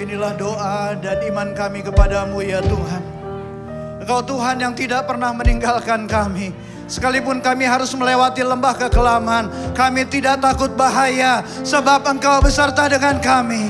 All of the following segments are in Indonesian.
Inilah doa dan iman kami kepadamu ya Tuhan. Engkau Tuhan yang tidak pernah meninggalkan kami. Sekalipun kami harus melewati lembah kekelaman, kami tidak takut bahaya sebab Engkau beserta dengan kami.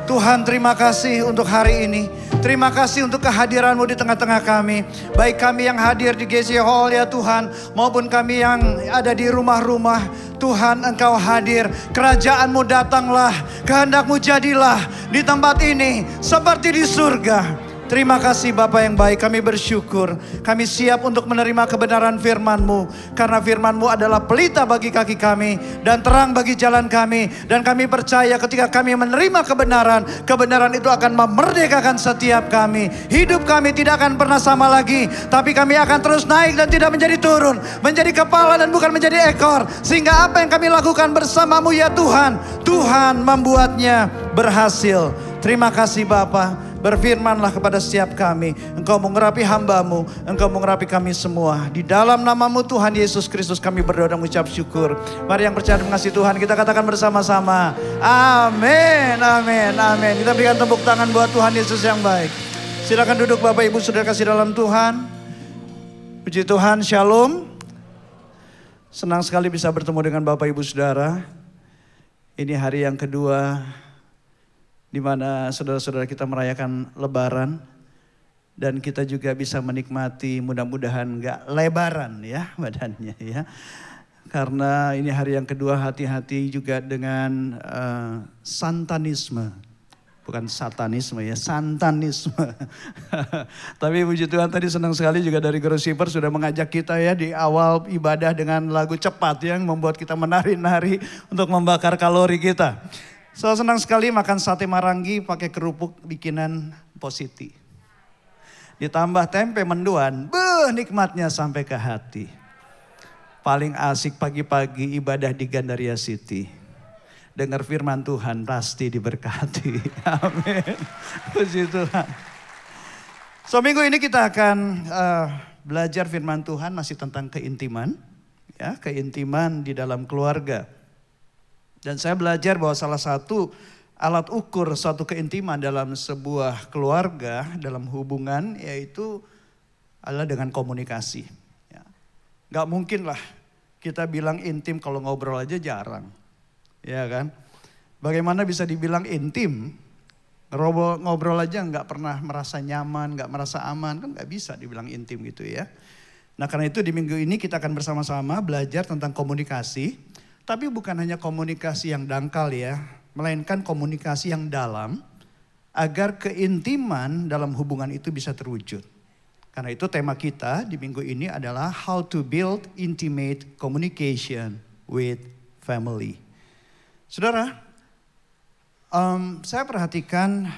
Tuhan, terima kasih untuk hari ini. Terima kasih untuk kehadiran-Mu di tengah-tengah kami. Baik kami yang hadir di GC Hall ya Tuhan, maupun kami yang ada di rumah-rumah. Tuhan, Engkau hadir. Kerajaan-Mu datanglah, kehendak-Mu jadilah di tempat ini seperti di surga. Terima kasih Bapa yang baik, kami bersyukur. Kami siap untuk menerima kebenaran firman-Mu. Karena firman-Mu adalah pelita bagi kaki kami dan terang bagi jalan kami. Dan kami percaya ketika kami menerima kebenaran, kebenaran itu akan memerdekakan setiap kami. Hidup kami tidak akan pernah sama lagi, tapi kami akan terus naik dan tidak menjadi turun. Menjadi kepala dan bukan menjadi ekor. Sehingga apa yang kami lakukan bersama-Mu ya Tuhan, Tuhan membuatnya berhasil. Terima kasih Bapa. Berfirmanlah kepada setiap kami. Engkau mengurapi hamba-Mu, Engkau mengurapi kami semua. Di dalam nama-Mu Tuhan Yesus Kristus kami berdoa dan mengucap syukur. Mari yang percaya mengasihi Tuhan kita katakan bersama-sama. Amin, amin, amin. Kita berikan tepuk tangan buat Tuhan Yesus yang baik. Silakan duduk Bapak Ibu saudara kasih dalam Tuhan. Puji Tuhan, shalom. Senang sekali bisa bertemu dengan Bapak Ibu saudara. Ini hari yang kedua di mana saudara-saudara kita merayakan Lebaran. Dan kita juga bisa menikmati, mudah-mudahan gak lebaran ya badannya ya. Karena ini hari yang kedua, hati-hati juga dengan santanisme. Bukan satanisme ya, santanisme. Tapi puji Tuhan tadi senang sekali juga dari Guru Siper sudah mengajak kita ya di awal ibadah dengan lagu cepat yang membuat kita menari-nari untuk membakar kalori kita. So senang sekali makan sate marangi pakai kerupuk bikinan Positi. Ditambah tempe mendoan, nikmatnya sampai ke hati. Paling asik pagi-pagi ibadah di Gandaria City. Dengar firman Tuhan pasti diberkati. Amin. Puji Tuhan. So minggu ini kita akan belajar firman Tuhan masih tentang keintiman. Ya, keintiman di dalam keluarga. Dan saya belajar bahwa salah satu alat ukur suatu keintiman dalam sebuah keluarga, dalam hubungan, yaitu adalah dengan komunikasi. Ya. Gak mungkin lah kita bilang intim kalau ngobrol aja jarang. Ya kan? Bagaimana bisa dibilang intim? Ngobrol aja gak pernah merasa nyaman, gak merasa aman, kan gak bisa dibilang intim gitu ya. Nah karena itu di minggu ini kita akan bersama-sama belajar tentang komunikasi. Tapi bukan hanya komunikasi yang dangkal ya, melainkan komunikasi yang dalam agar keintiman dalam hubungan itu bisa terwujud. Karena itu tema kita di minggu ini adalah how to build intimate communication with family. Saudara, saya perhatikan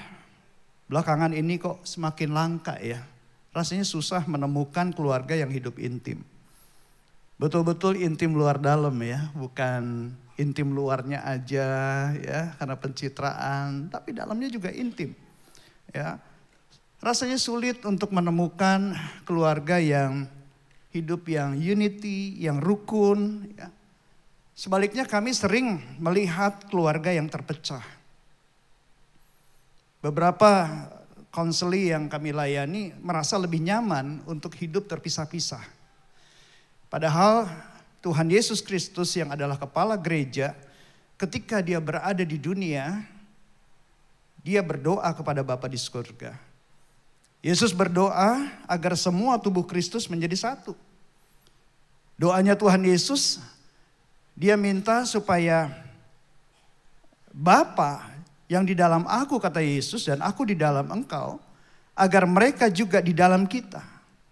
belakangan ini kok semakin langka ya. Rasanya susah menemukan keluarga yang hidup intim. Betul-betul intim luar dalam ya, bukan intim luarnya aja ya karena pencitraan, tapi dalamnya juga intim. Ya. Rasanya sulit untuk menemukan keluarga yang hidup yang unity, yang rukun ya. Sebaliknya kami sering melihat keluarga yang terpecah. Beberapa konseli yang kami layani merasa lebih nyaman untuk hidup terpisah-pisah. Padahal Tuhan Yesus Kristus yang adalah kepala gereja, ketika dia berada di dunia, dia berdoa kepada Bapa di surga. Yesus berdoa agar semua tubuh Kristus menjadi satu. Doanya Tuhan Yesus, dia minta supaya Bapa yang di dalam aku, kata Yesus, dan aku di dalam engkau, agar mereka juga di dalam kita.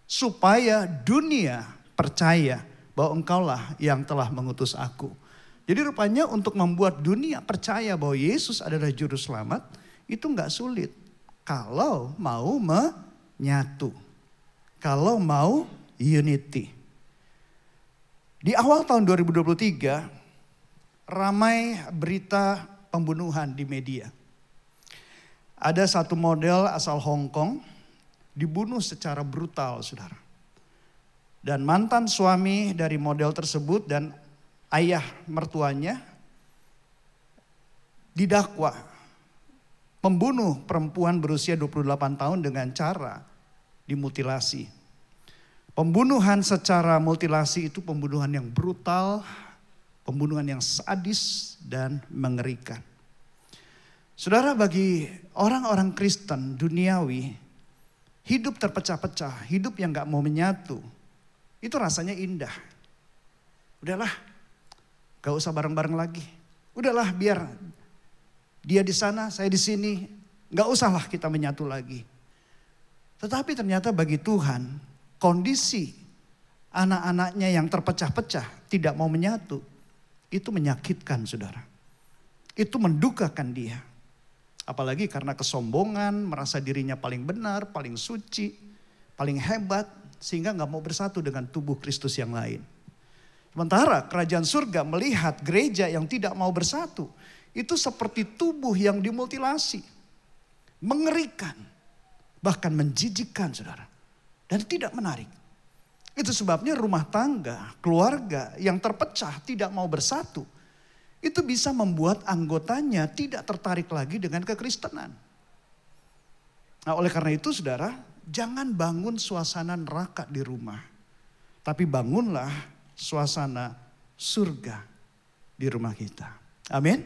Supaya dunia percaya bahwa engkaulah yang telah mengutus aku. Jadi rupanya untuk membuat dunia percaya bahwa Yesus adalah juru selamat, itu gak sulit. Kalau mau menyatu. Kalau mau unity. Di awal tahun 2023, ramai berita pembunuhan di media. Ada satu model asal Hong Kong, dibunuh secara brutal, saudara. Dan mantan suami dari model tersebut dan ayah mertuanya didakwa membunuh perempuan berusia 28 tahun dengan cara dimutilasi. Pembunuhan secara mutilasi itu pembunuhan yang brutal, pembunuhan yang sadis dan mengerikan. Saudara, bagi orang-orang Kristen duniawi, hidup terpecah-pecah, hidup yang gak mau menyatu, itu rasanya indah. Udahlah, gak usah bareng-bareng lagi. Udahlah, biar dia di sana, saya di sini, gak usahlah kita menyatu lagi. Tetapi ternyata bagi Tuhan, kondisi anak-anaknya yang terpecah-pecah, tidak mau menyatu, itu menyakitkan, saudara. Itu mendukakan dia. Apalagi karena kesombongan, merasa dirinya paling benar, paling suci, paling hebat, sehingga gak mau bersatu dengan tubuh Kristus yang lain. Sementara kerajaan surga melihat gereja yang tidak mau bersatu, itu seperti tubuh yang dimutilasi. Mengerikan, bahkan menjijikkan, saudara. Dan tidak menarik. Itu sebabnya rumah tangga, keluarga yang terpecah tidak mau bersatu, itu bisa membuat anggotanya tidak tertarik lagi dengan kekristenan. Nah, oleh karena itu saudara, jangan bangun suasana neraka di rumah. Tapi bangunlah suasana surga di rumah kita. Amin.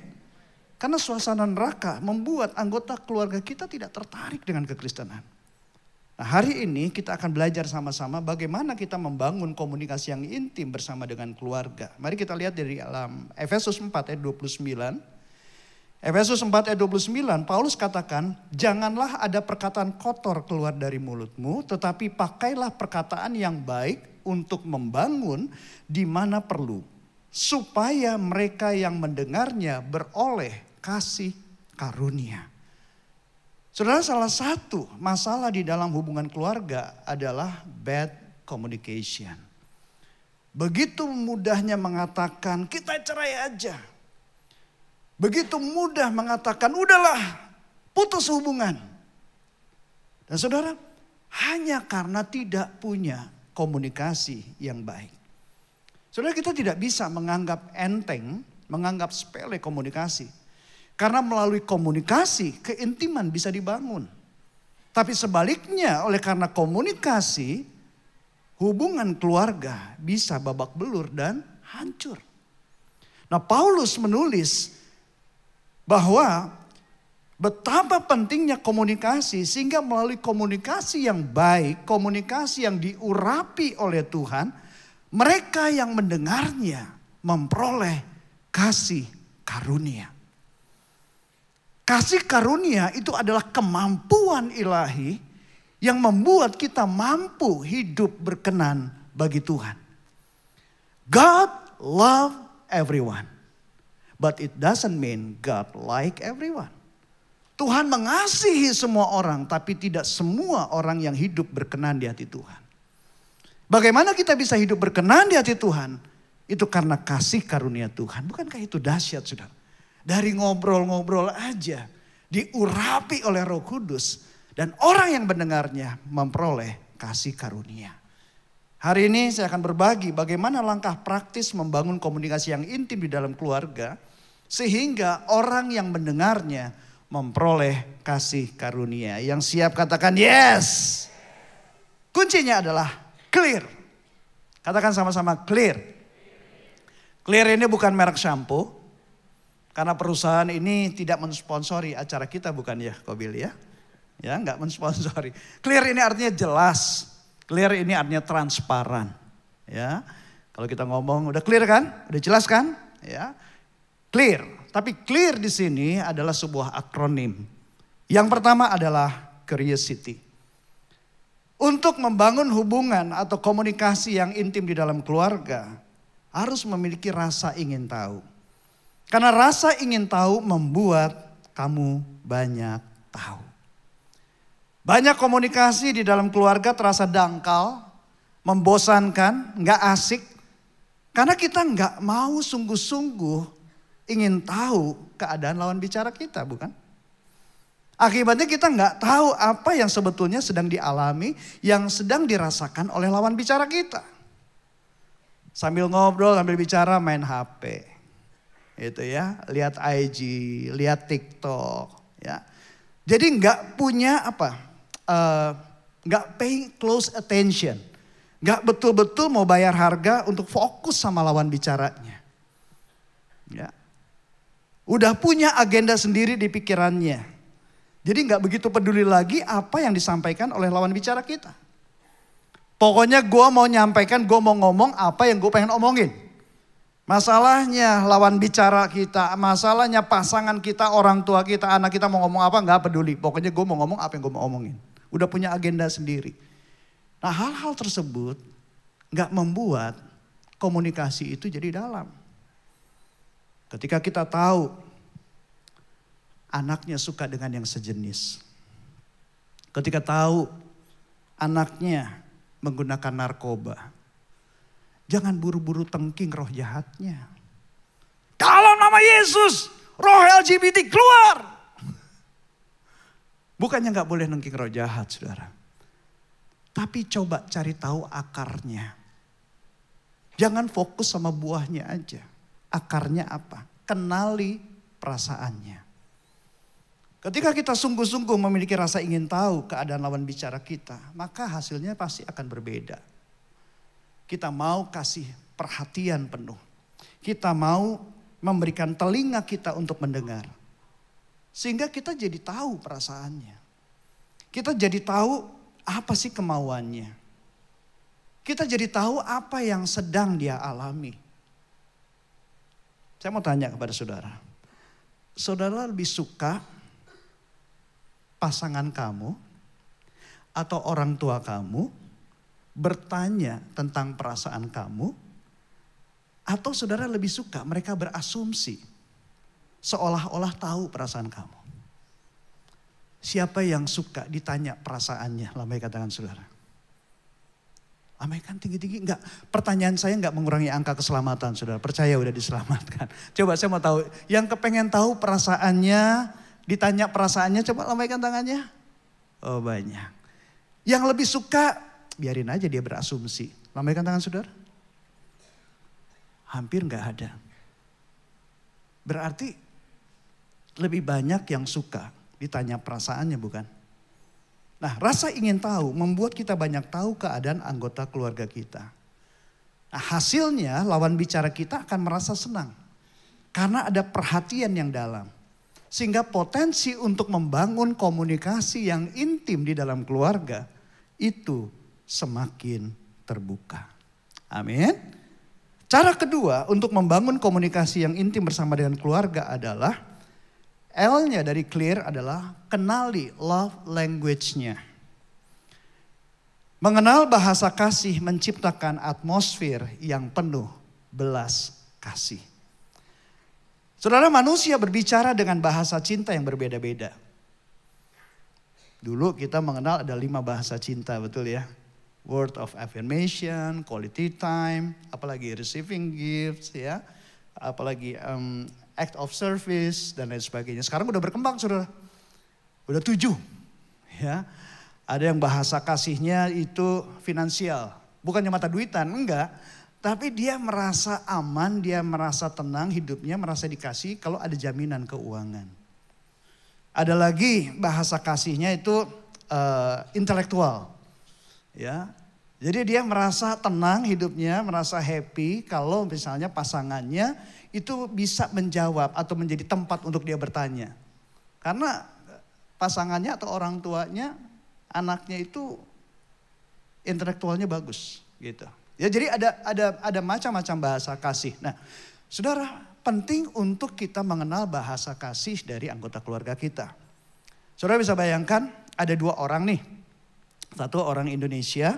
Karena suasana neraka membuat anggota keluarga kita tidak tertarik dengan kekristenan. Nah, hari ini kita akan belajar sama-sama bagaimana kita membangun komunikasi yang intim bersama dengan keluarga. Mari kita lihat dari dalam Efesus 4 ayat 29. Efesus 4 ayat 29, Paulus katakan, janganlah ada perkataan kotor keluar dari mulutmu, tetapi pakailah perkataan yang baik untuk membangun di mana perlu. Supaya mereka yang mendengarnya beroleh kasih karunia. Saudara, salah satu masalah di dalam hubungan keluarga adalah bad communication. Begitu mudahnya mengatakan kita cerai aja. Begitu mudah mengatakan udahlah putus hubungan. Dan saudara, hanya karena tidak punya komunikasi yang baik. Saudara, kita tidak bisa menganggap enteng, menganggap sepele komunikasi. Karena melalui komunikasi, keintiman bisa dibangun. Tapi sebaliknya, oleh karena komunikasi, hubungan keluarga bisa babak belur dan hancur. Nah, Paulus menulis bahwa betapa pentingnya komunikasi, sehingga melalui komunikasi yang baik, komunikasi yang diurapi oleh Tuhan, mereka yang mendengarnya memperoleh kasih karunia. Kasih karunia itu adalah kemampuan ilahi yang membuat kita mampu hidup berkenan bagi Tuhan. God love everyone, but it doesn't mean God like everyone. Tuhan mengasihi semua orang, tapi tidak semua orang yang hidup berkenan di hati Tuhan. Bagaimana kita bisa hidup berkenan di hati Tuhan? Itu karena kasih karunia Tuhan. Bukankah itu dahsyat, saudara? Dari ngobrol-ngobrol aja diurapi oleh Roh Kudus. Dan orang yang mendengarnya memperoleh kasih karunia. Hari ini saya akan berbagi bagaimana langkah praktis membangun komunikasi yang intim di dalam keluarga. Sehingga orang yang mendengarnya memperoleh kasih karunia. Yang siap katakan yes. Kuncinya adalah clear. Katakan sama-sama clear. Clear ini bukan merek shampoo. Karena perusahaan ini tidak mensponsori acara kita, bukan ya, Kobil ya? Ya, nggak mensponsori. Clear ini artinya jelas. Clear ini artinya transparan. Ya, kalau kita ngomong udah clear kan? Udah jelas kan? Ya, clear. Tapi clear di sini adalah sebuah akronim. Yang pertama adalah curiosity. Untuk membangun hubungan atau komunikasi yang intim di dalam keluarga, harus memiliki rasa ingin tahu. Karena rasa ingin tahu membuat kamu banyak tahu. Banyak komunikasi di dalam keluarga terasa dangkal, membosankan, gak asik. Karena kita gak mau sungguh-sungguh ingin tahu keadaan lawan bicara kita, bukan? Akibatnya kita gak tahu apa yang sebetulnya sedang dialami, yang sedang dirasakan oleh lawan bicara kita. Sambil ngobrol, sambil bicara main HP. Itu ya, lihat IG, lihat TikTok, ya. Jadi nggak punya nggak paying close attention. Nggak betul-betul mau bayar harga untuk fokus sama lawan bicaranya. Ya. Udah punya agenda sendiri di pikirannya. Jadi nggak begitu peduli lagi apa yang disampaikan oleh lawan bicara kita. Pokoknya gue mau nyampaikan, gue mau ngomong apa yang gue pengen omongin. Masalahnya lawan bicara kita, masalahnya pasangan kita, orang tua kita, anak kita mau ngomong apa nggak peduli. Pokoknya gue mau ngomong apa yang gue mau omongin. Udah punya agenda sendiri. Nah hal-hal tersebut nggak membuat komunikasi itu jadi dalam. Ketika kita tahu anaknya suka dengan yang sejenis. Ketika tahu anaknya menggunakan narkoba. Jangan buru-buru tengking roh jahatnya. Dalam nama Yesus, roh LGBT keluar. Bukannya gak boleh nengking roh jahat, saudara. Tapi coba cari tahu akarnya. Jangan fokus sama buahnya aja. Akarnya apa? Kenali perasaannya. Ketika kita sungguh-sungguh memiliki rasa ingin tahu keadaan lawan bicara kita, maka hasilnya pasti akan berbeda. Kita mau kasih perhatian penuh. Kita mau memberikan telinga kita untuk mendengar. Sehingga kita jadi tahu perasaannya. Kita jadi tahu apa sih kemauannya. Kita jadi tahu apa yang sedang dia alami. Saya mau tanya kepada saudara. Saudara lebih suka pasangan kamu atau orang tua kamu bertanya tentang perasaan kamu, atau saudara lebih suka mereka berasumsi seolah-olah tahu perasaan kamu? Siapa yang suka ditanya perasaannya? Lambaikan tangan saudara. Lambaikan tinggi-tinggi. Enggak, pertanyaan saya enggak mengurangi angka keselamatan saudara. Percaya udah diselamatkan. Coba saya mau tahu, yang kepengen tahu perasaannya, ditanya perasaannya, coba lambaikan tangannya. Oh banyak. Yang lebih suka, biarin aja dia berasumsi. Lambaikan tangan saudara. Hampir gak ada. Berarti lebih banyak yang suka ditanya perasaannya, bukan? Nah, rasa ingin tahu membuat kita banyak tahu keadaan anggota keluarga kita. Nah, hasilnya lawan bicara kita akan merasa senang. Karena ada perhatian yang dalam. Sehingga potensi untuk membangun komunikasi yang intim di dalam keluarga itu semakin terbuka. Amin. Cara kedua untuk membangun komunikasi yang intim bersama dengan keluarga adalah L-nya dari clear adalah kenali love language-nya. Mengenal bahasa kasih menciptakan atmosfer yang penuh belas kasih. Saudara, manusia berbicara dengan bahasa cinta yang berbeda-beda. Dulu kita mengenal ada 5 bahasa cinta, betul ya? Word of affirmation, quality time, apalagi receiving gifts ya. Apalagi act of service dan lain sebagainya. Sekarang udah berkembang saudara. Udah 7 ya. Ada yang bahasa kasihnya itu finansial. Bukannya mata duitan, enggak. Tapi dia merasa aman, dia merasa tenang hidupnya, merasa dikasih kalau ada jaminan keuangan. Ada lagi bahasa kasihnya itu intelektual. Ya, jadi dia merasa tenang hidupnya, merasa happy kalau misalnya pasangannya itu bisa menjawab atau menjadi tempat untuk dia bertanya. Karena pasangannya atau orang tuanya, anaknya itu intelektualnya bagus gitu. Ya, jadi ada macam-macam bahasa kasih. Nah, saudara, penting untuk kita mengenal bahasa kasih dari anggota keluarga kita. Saudara bisa bayangkan ada 2 orang nih. Satu orang Indonesia,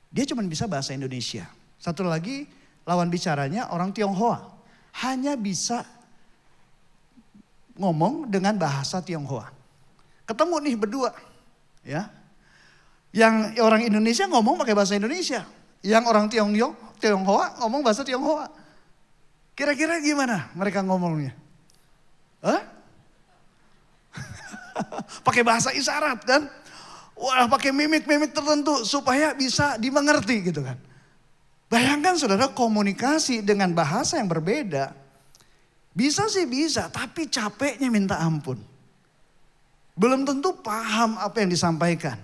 dia cuma bisa bahasa Indonesia. Satu lagi lawan bicaranya orang Tionghoa. Hanya bisa ngomong dengan bahasa Tionghoa. Ketemu nih berdua. Ya. Yang orang Indonesia ngomong pakai bahasa Indonesia. Yang orang Tionghoa ngomong bahasa Tionghoa. Kira-kira gimana mereka ngomongnya? Hah? Pakai bahasa isyarat kan? Wah, pakai mimik-mimik tertentu supaya bisa dimengerti gitu kan. Bayangkan saudara, komunikasi dengan bahasa yang berbeda. Bisa sih bisa, tapi capeknya minta ampun. belum tentu paham apa yang disampaikan.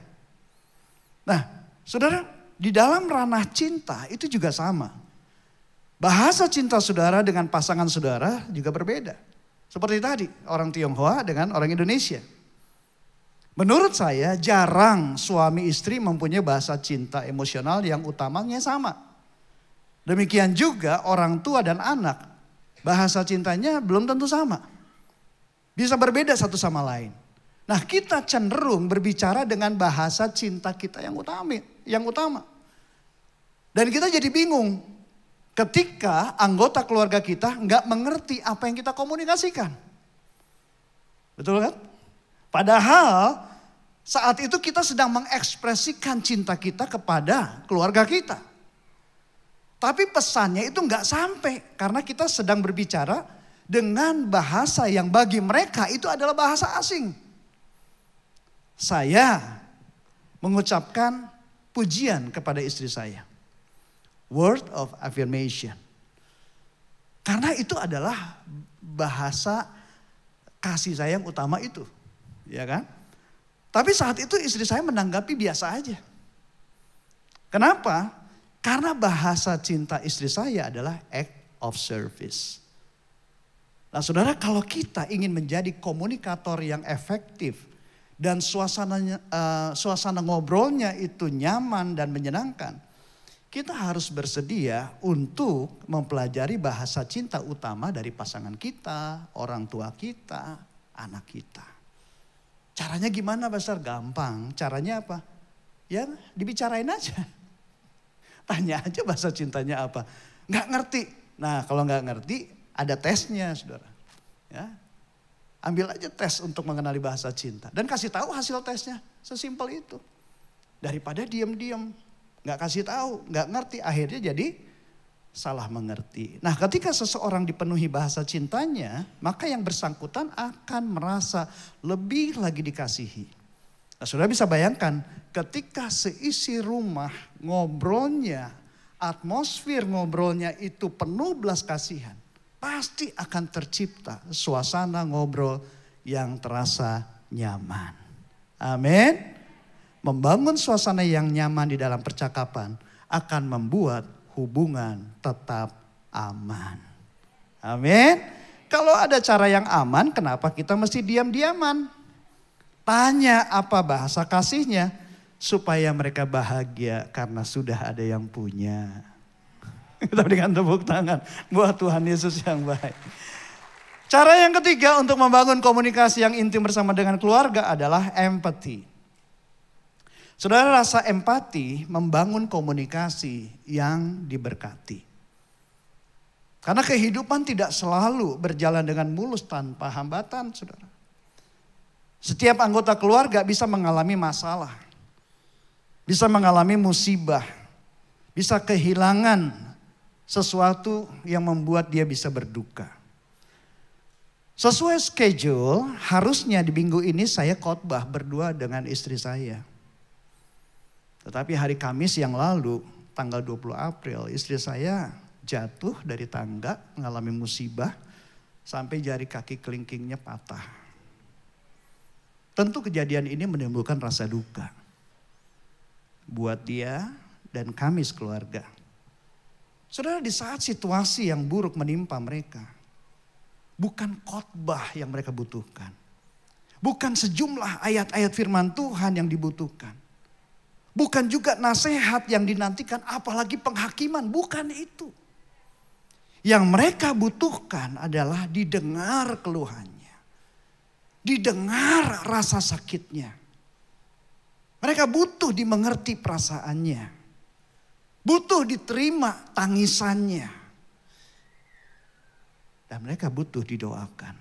Nah, saudara, di dalam ranah cinta itu juga sama. Bahasa cinta saudara dengan pasangan saudara juga berbeda. Seperti tadi, orang Tionghoa dengan orang Indonesia. Menurut saya jarang suami istri mempunyai bahasa cinta emosional yang utamanya sama. Demikian juga orang tua dan anak, bahasa cintanya belum tentu sama. Bisa berbeda satu sama lain. Nah, kita cenderung berbicara dengan bahasa cinta kita yang utama. Dan kita jadi bingung ketika anggota keluarga kita nggak mengerti apa yang kita komunikasikan. Betul kan? Padahal saat itu kita sedang mengekspresikan cinta kita kepada keluarga kita. Tapi pesannya itu nggak sampai karena kita sedang berbicara dengan bahasa yang bagi mereka itu adalah bahasa asing. Saya mengucapkan pujian kepada istri saya. Word of affirmation. Karena itu adalah bahasa kasih sayang utama itu. Ya kan? Tapi saat itu istri saya menanggapi biasa aja. Kenapa? Karena bahasa cinta istri saya adalah act of service. Nah, saudara, kalau kita ingin menjadi komunikator yang efektif dan suasana ngobrolnya itu nyaman dan menyenangkan, kita harus bersedia untuk mempelajari bahasa cinta utama dari pasangan kita, orang tua kita, anak kita. Caranya gimana, Pastor? Gampang. Caranya apa? Ya, dibicarain aja. Tanya aja bahasa cintanya apa. Nggak ngerti. Nah, kalau nggak ngerti, ada tesnya, saudara. Ya, ambil aja tes untuk mengenali bahasa cinta. Dan kasih tahu hasil tesnya. Sesimpel itu. Daripada diam-diam. Gak kasih tahu, gak ngerti. Akhirnya jadi salah mengerti. Nah, ketika seseorang dipenuhi bahasa cintanya, maka yang bersangkutan akan merasa lebih lagi dikasihi. Nah, saudara bisa bayangkan ketika seisi rumah ngobrolnya, atmosfer ngobrolnya itu penuh belas kasihan. Pasti akan tercipta suasana ngobrol yang terasa nyaman. Amin. Membangun suasana yang nyaman di dalam percakapan akan membuat hubungan tetap aman. Amin. Kalau ada cara yang aman, kenapa kita mesti diam-diaman? Tanya apa bahasa kasihnya supaya mereka bahagia karena sudah ada yang punya. Kita berikan tepuk tangan buat Tuhan Yesus yang baik. Cara yang ketiga untuk membangun komunikasi yang intim bersama dengan keluarga adalah empati. Saudara, rasa empati membangun komunikasi yang diberkati. Karena kehidupan tidak selalu berjalan dengan mulus tanpa hambatan, saudara. Setiap anggota keluarga bisa mengalami masalah. Bisa mengalami musibah. Bisa kehilangan sesuatu yang membuat dia bisa berduka. Sesuai schedule, harusnya di minggu ini saya khotbah berdua dengan istri saya. Tetapi hari Kamis yang lalu, tanggal 20 April, istri saya jatuh dari tangga, mengalami musibah, sampai jari kaki kelingkingnya patah. Tentu kejadian ini menimbulkan rasa duka buat dia dan kami sekeluarga. Saudara, di saat situasi yang buruk menimpa mereka, bukan khotbah yang mereka butuhkan. Bukan sejumlah ayat-ayat firman Tuhan yang dibutuhkan. Bukan juga nasihat yang dinantikan, apalagi penghakiman. Bukan itu. Yang mereka butuhkan adalah didengar keluhannya. Didengar rasa sakitnya. Mereka butuh dimengerti perasaannya. Butuh diterima tangisannya. Dan mereka butuh didoakan.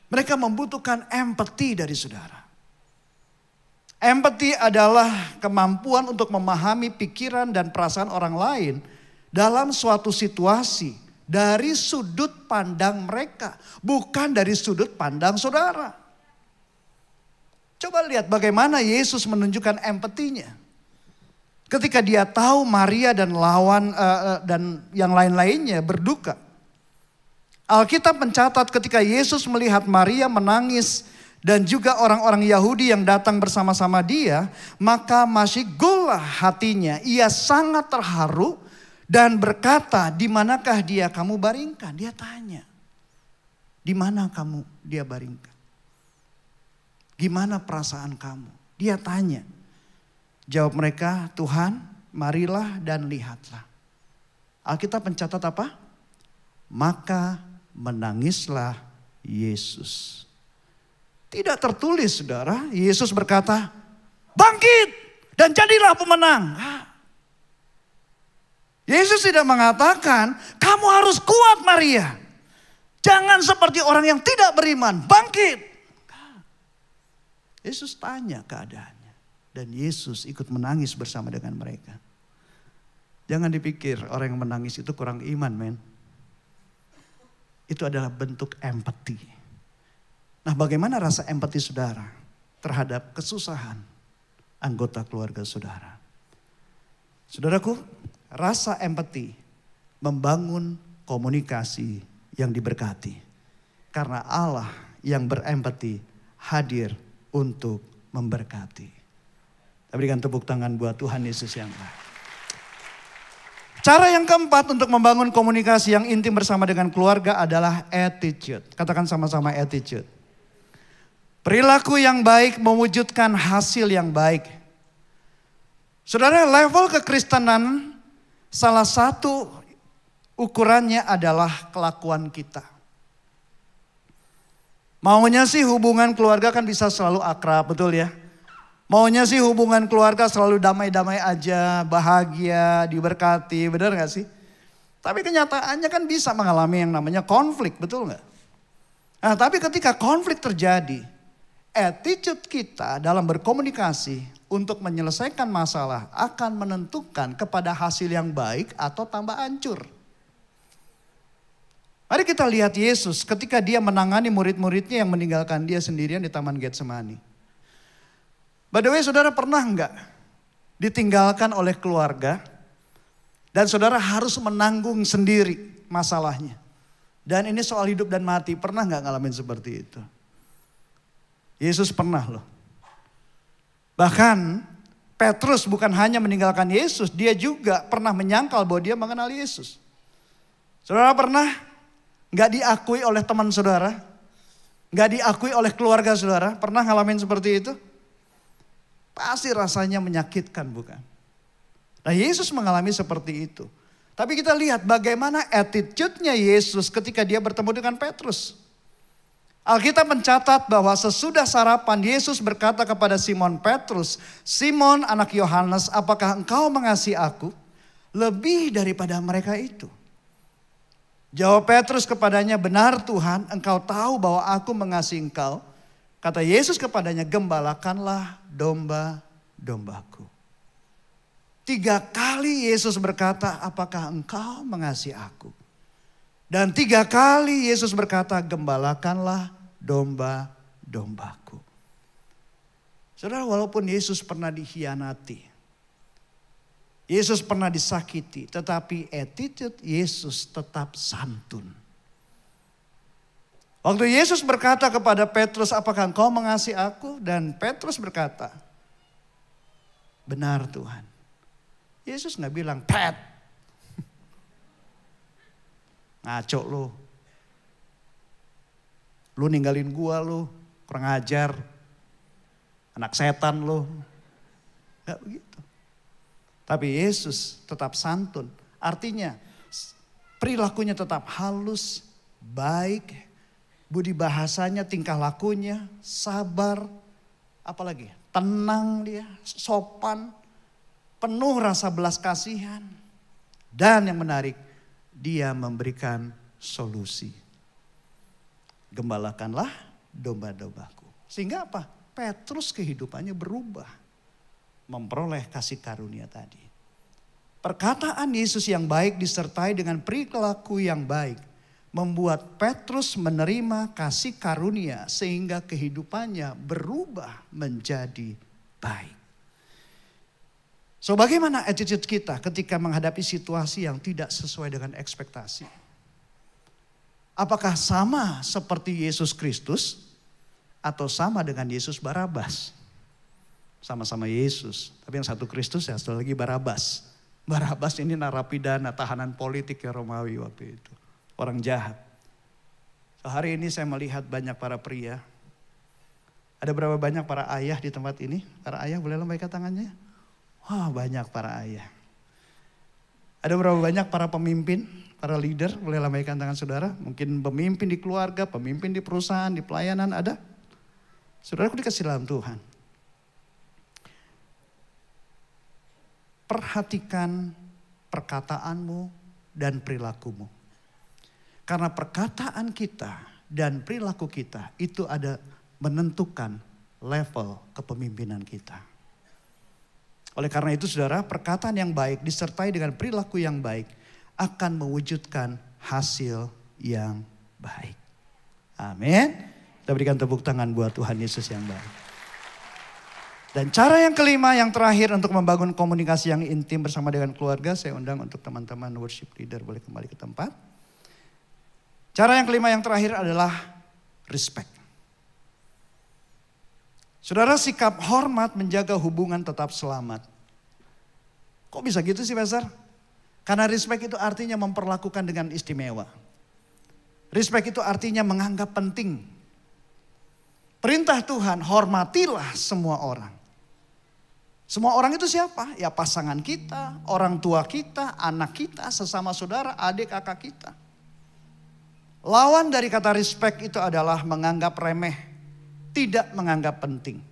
Mereka membutuhkan empati dari saudara. Empati adalah kemampuan untuk memahami pikiran dan perasaan orang lain dalam suatu situasi dari sudut pandang mereka, bukan dari sudut pandang saudara. Coba lihat bagaimana Yesus menunjukkan empatinya. Ketika dia tahu Maria dan dan yang lain-lainnya berduka. Alkitab mencatat ketika Yesus melihat Maria menangis dan juga orang-orang Yahudi yang datang bersama-sama dia, maka masyiggullah hatinya. Ia sangat terharu dan berkata, di manakah dia kamu baringkan? Dia tanya, di mana kamu dia baringkan? Gimana perasaan kamu? Dia tanya. Jawab mereka, Tuhan, marilah dan lihatlah. Alkitab mencatat apa? Maka menangislah Yesus. Tidak tertulis, saudara. Yesus berkata, bangkit dan jadilah pemenang. Yesus tidak mengatakan, kamu harus kuat Maria. Jangan seperti orang yang tidak beriman, bangkit. Yesus tanya keadaannya. Dan Yesus ikut menangis bersama dengan mereka. Jangan dipikir orang yang menangis itu kurang iman, men. Itu adalah bentuk empati. Nah, bagaimana rasa empati saudara terhadap kesusahan anggota keluarga saudara? Saudaraku, rasa empati membangun komunikasi yang diberkati. Karena Allah yang berempati hadir untuk memberkati. Kita berikan tepuk tangan buat Tuhan Yesus yang baik. Cara yang keempat untuk membangun komunikasi yang intim bersama dengan keluarga adalah attitude. Katakan sama-sama attitude. Perilaku yang baik mewujudkan hasil yang baik. Saudara, level kekristenan salah satu ukurannya adalah kelakuan kita. Maunya sih hubungan keluarga kan bisa selalu akrab, betul ya? Maunya sih hubungan keluarga selalu damai-damai aja, bahagia, diberkati, benar gak sih? Tapi kenyataannya kan bisa mengalami yang namanya konflik, betul gak? Nah, tapi ketika konflik terjadi, attitude kita dalam berkomunikasi untuk menyelesaikan masalah akan menentukan kepada hasil yang baik atau tambah hancur. Mari kita lihat Yesus ketika dia menangani murid-muridnya yang meninggalkan dia sendirian di Taman Getsemani. By the way, saudara pernah enggak ditinggalkan oleh keluarga dan saudara harus menanggung sendiri masalahnya. Dan ini soal hidup dan mati, pernah enggak ngalamin seperti itu? Yesus pernah loh. Bahkan Petrus bukan hanya meninggalkan Yesus, dia juga pernah menyangkal bahwa dia mengenal Yesus. Saudara pernah gak diakui oleh teman saudara? Gak diakui oleh keluarga saudara? Pernah ngalamin seperti itu? Pasti rasanya menyakitkan, bukan? Nah, Yesus mengalami seperti itu. Tapi kita lihat bagaimana attitude-nya Yesus ketika dia bertemu dengan Petrus. Alkitab mencatat bahwa sesudah sarapan Yesus berkata kepada Simon Petrus, Simon anak Yohanes, apakah engkau mengasihi aku lebih daripada mereka itu? Jawab Petrus kepadanya, benar Tuhan, engkau tahu bahwa aku mengasihi engkau. Kata Yesus kepadanya, gembalakanlah domba-dombaku. 3 kali Yesus berkata, apakah engkau mengasihi aku? Dan 3 kali Yesus berkata, gembalakanlah domba-dombaku. Saudara, walaupun Yesus pernah dikhianati, Yesus pernah disakiti, tetapi attitude Yesus tetap santun. Waktu Yesus berkata kepada Petrus, apakah engkau mengasihi aku? Dan Petrus berkata, benar Tuhan. Yesus gak bilang, Pet, ngaco lu. Lu ninggalin gua lu, kurang ajar. Anak setan lu. Gak begitu. Tapi Yesus tetap santun. Artinya perilakunya tetap halus, baik. Budi bahasanya, tingkah lakunya, sabar. Apalagi tenang dia, sopan. Penuh rasa belas kasihan. Dan yang menarik, dia memberikan solusi. Gembalakanlah domba-dombaku. Sehingga apa? Petrus kehidupannya berubah. Memperoleh kasih karunia tadi. Perkataan Yesus yang baik disertai dengan perilaku yang baik. Membuat Petrus menerima kasih karunia sehingga kehidupannya berubah menjadi baik. So, bagaimana attitude kita ketika menghadapi situasi yang tidak sesuai dengan ekspektasi? Apakah sama seperti Yesus Kristus? atau sama dengan Yesus Barabas? Sama-sama Yesus, tapi yang satu Kristus, ya satu lagi Barabas. Barabas ini narapidana, tahanan politik ya Romawi waktu itu. Orang jahat. Hari ini saya melihat banyak para pria. Ada berapa banyak para ayah di tempat ini? Para ayah boleh lambaikan tangannya? Wah, banyak para ayah. Ada berapa banyak para pemimpin, para leader? Boleh lambaikan tangan saudara? Mungkin pemimpin di keluarga, pemimpin di perusahaan, di pelayanan ada? Saudaraku dikasih dalam Tuhan. Perhatikan perkataanmu dan perilakumu. Karena perkataan kita dan perilaku kita itu ada menentukan level kepemimpinan kita. Oleh karena itu saudara, perkataan yang baik disertai dengan perilaku yang baik akan mewujudkan hasil yang baik. Amin. Kita berikan tepuk tangan buat Tuhan Yesus yang baik. Dan cara yang kelima, yang terakhir untuk membangun komunikasi yang intim bersama dengan keluarga, saya undang untuk teman-teman worship leader boleh kembali ke tempat. Cara yang kelima yang terakhir adalah respect. Saudara, sikap hormat menjaga hubungan tetap selamat. Kok bisa gitu sih Pastor? Karena respect itu artinya memperlakukan dengan istimewa. Respect itu artinya menganggap penting. Perintah Tuhan, hormatilah semua orang. Semua orang itu siapa? Ya pasangan kita, orang tua kita, anak kita, sesama saudara, adik kakak kita. Lawan dari kata respect itu adalah menganggap remeh, tidak menganggap penting.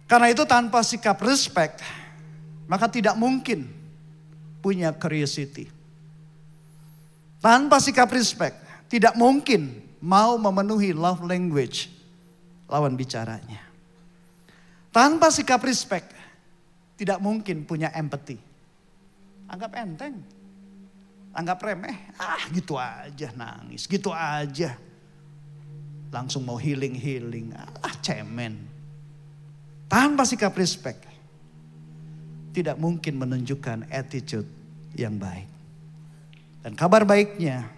Karena itu tanpa sikap respect, maka tidak mungkin punya curiosity. Tanpa sikap respect, tidak mungkin mau memenuhi love language lawan bicaranya. Tanpa sikap respect, tidak mungkin punya empathy. Anggap enteng, anggap remeh, gitu aja nangis, gitu aja. Langsung mau healing, cemen. Tanpa sikap respect, tidak mungkin menunjukkan attitude yang baik. Dan kabar baiknya,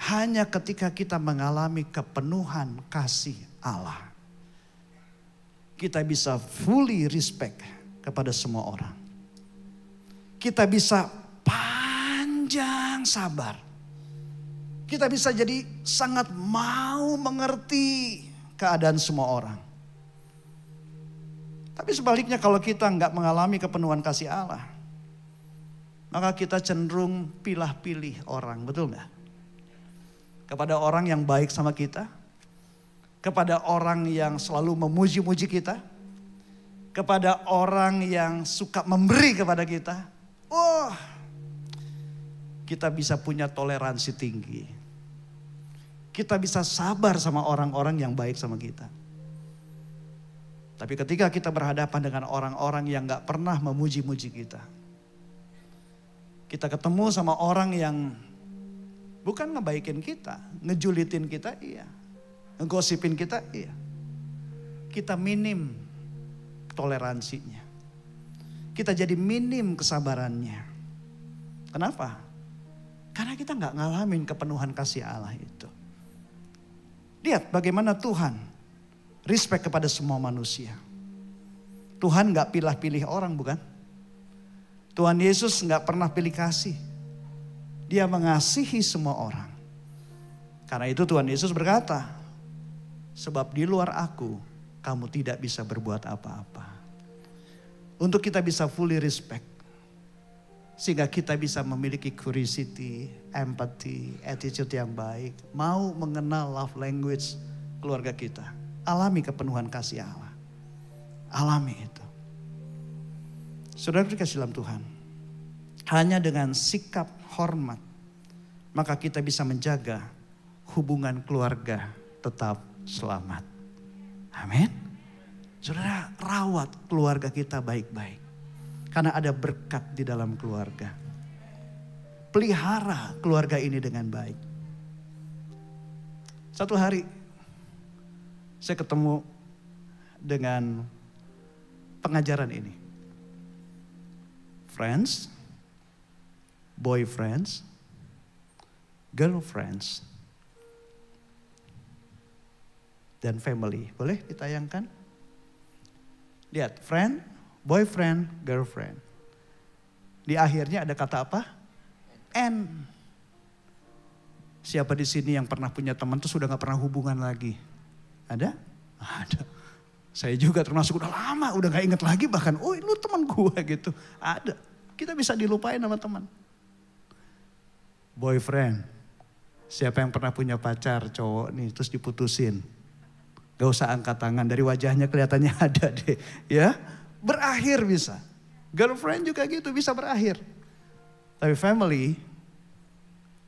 hanya ketika kita mengalami kepenuhan kasih Allah, kita bisa fully respect kepada semua orang. Kita bisa panjang sabar. Kita bisa jadi sangat mau mengerti keadaan semua orang. Tapi sebaliknya kalau kita nggak mengalami kepenuhan kasih Allah, maka kita cenderung pilih-pilih orang, betul nggak? Kepada orang yang baik sama kita, kepada orang yang selalu memuji-muji kita, kepada orang yang suka memberi kepada kita. Kita bisa punya toleransi tinggi. Kita bisa sabar sama orang-orang yang baik sama kita. Tapi ketika kita berhadapan dengan orang-orang yang gak pernah memuji-muji kita, kita ketemu sama orang yang bukan ngebaikin kita, ngejulitin kita, iya. Ngegosipin kita, iya. Kita minim toleransinya. Kita jadi minim kesabarannya. Kenapa? Karena kita gak ngalamin kepenuhan kasih Allah itu. Lihat bagaimana Tuhan respect kepada semua manusia. Tuhan gak pilih-pilih orang, bukan? Tuhan Yesus gak pernah pilih kasih. Dia mengasihi semua orang. Karena itu Tuhan Yesus berkata, sebab di luar aku, kamu tidak bisa berbuat apa-apa. Untuk kita bisa fully respect, sehingga kita bisa memiliki curiosity, empathy, attitude yang baik. Mau mengenal love language keluarga kita. Alami kepenuhan kasih Allah. Alami itu. Saudara dikasih dalam Tuhan. Hanya dengan sikap hormat, maka kita bisa menjaga hubungan keluarga tetap selamat. Amin. Saudara, rawat keluarga kita baik-baik. Karena ada berkat di dalam keluarga. Pelihara keluarga ini dengan baik. Satu hari saya ketemu dengan pengajaran ini. Friends, boyfriends, girlfriends. dan family. Boleh ditayangkan? Lihat, friend, boyfriend, girlfriend. Di akhirnya ada kata apa? And. Siapa di sini yang pernah punya teman tuh sudah gak pernah hubungan lagi? Ada? Ada. Saya juga termasuk udah lama, udah gak inget lagi bahkan, oh lu teman gue gitu. Ada. Kita bisa dilupain sama teman. Boyfriend. Siapa yang pernah punya pacar cowok nih terus diputusin. Gak usah angkat tangan, dari wajahnya kelihatannya ada deh. Ya, berakhir bisa. Girlfriend juga gitu, bisa berakhir. Tapi family,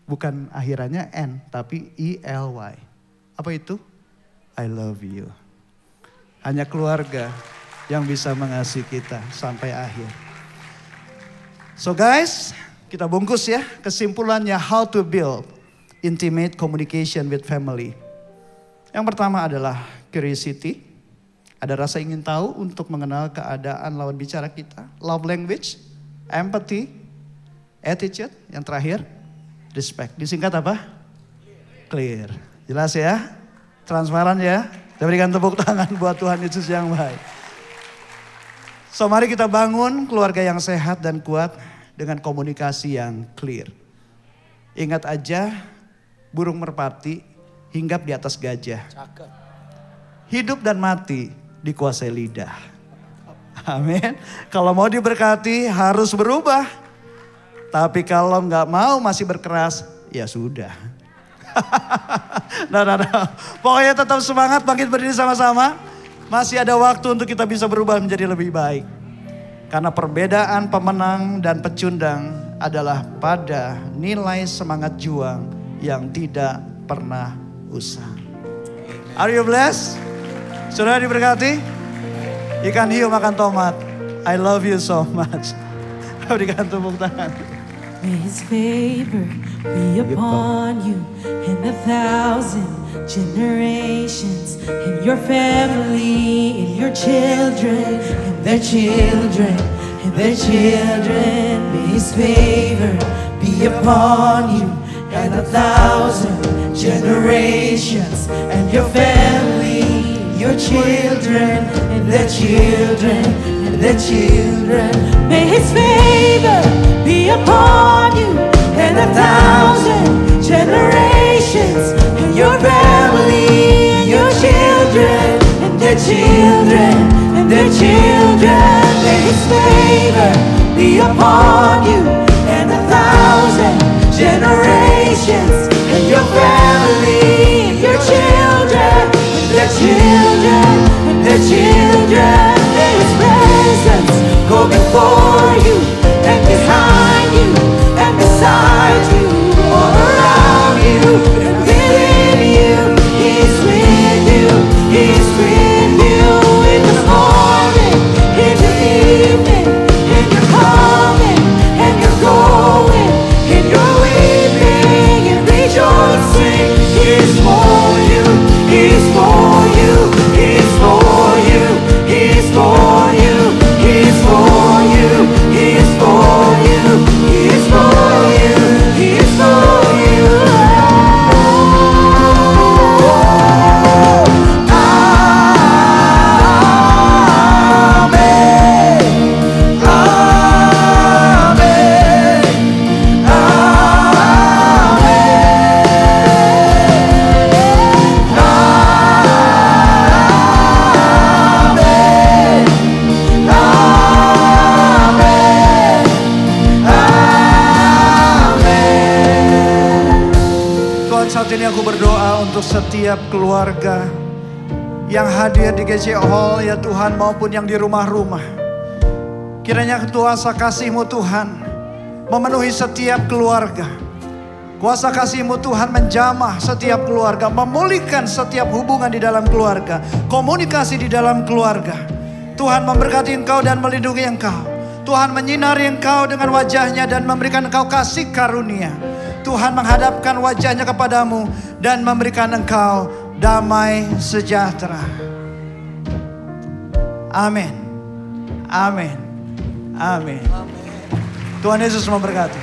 bukan akhirannya N, tapi ELY. Apa itu? I love you. Hanya keluarga yang bisa mengasihi kita sampai akhir. So guys, kita bungkus ya. Kesimpulannya, how to build intimate communication with family. Yang pertama adalah curiosity. Ada rasa ingin tahu untuk mengenal keadaan lawan bicara kita. Love language, empathy, attitude. Yang terakhir, respect. Disingkat apa? Clear. Jelas ya? Transparan ya? Kita berikan tepuk tangan buat Tuhan Yesus yang baik. So mari kita bangun keluarga yang sehat dan kuat dengan komunikasi yang clear. Ingat aja, burung merpati hinggap di atas gajah. Hidup dan mati dikuasai lidah. Amin. Kalau mau diberkati harus berubah. Tapi kalau nggak mau masih berkeras, ya sudah. Nah. Pokoknya tetap semangat, bangkit berdiri sama-sama. Masih ada waktu untuk kita bisa berubah menjadi lebih baik. Karena perbedaan pemenang dan pecundang adalah pada nilai semangat juang yang tidak pernah usang. Are you blessed? Sudah diberkati? Ikan hiu makan tomat. I love you so much. Berikan tepuk tangan. May his favor be upon you and 1,000 generations, in your family, in your children, and their children, and their children. May his favor be upon you and 1,000 generations, and your family, your children, and their children, and their children. May his favor be upon you and 1,000 generations, and your family, your children, and their children, and their children. May his favor be upon you and 1,000 generations, and your family, and your children, and their children, and their children. May his presence go before you and behind you and beside you, all around you and within you. He's with you, he's with you in the morning, in the evening, in your coming and your going, in your weeping and rejoicing. He's for you, he's for you, he's for you, he's for you, he's for you, he's for you, he's for you, he's for you. Saat ini aku berdoa untuk setiap keluarga yang hadir di GC Hall ya Tuhan, maupun yang di rumah-rumah. Kiranya kuasa kasih-Mu Tuhan memenuhi setiap keluarga. Kuasa kasih-Mu Tuhan menjamah setiap keluarga, memulihkan setiap hubungan di dalam keluarga, komunikasi di dalam keluarga. Tuhan memberkati engkau dan melindungi engkau. Tuhan menyinari engkau dengan wajahnya dan memberikan engkau kasih karunia. Tuhan menghadapkan wajahnya kepadamu dan memberikan engkau damai sejahtera. Amin. Amin. Amin. Tuhan Yesus memberkati.